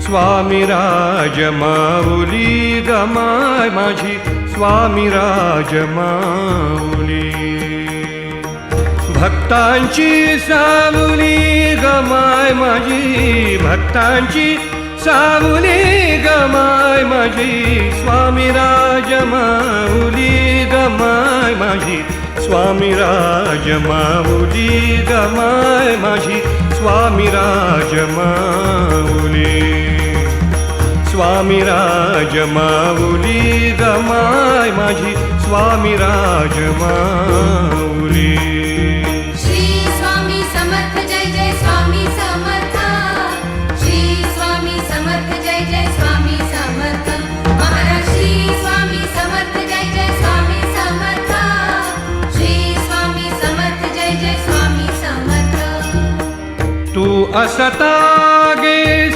स्वामी राज माऊली गमाय माझी स्वामी राज माऊली भक्तांची सावली गमाय माझी भक्तांची सावली गमाय माझी स्वामी राज माऊली गमाय माझी स्वामी राज माऊली गमाय माझी स्वामी राज माऊली स्वामी राज माऊली गमाय माझी स्वामी राज माऊली श्री स्वामी समर्थ जय जय स्वामी समर्थ श्री स्वामी समर्थ जय जय स्वामी समर्थ महाराज श्री स्वामी समर्थ जय जय स्वामी समर्थ श्री स्वामी समर्थ जय जय स्वामी समर्थ तू असता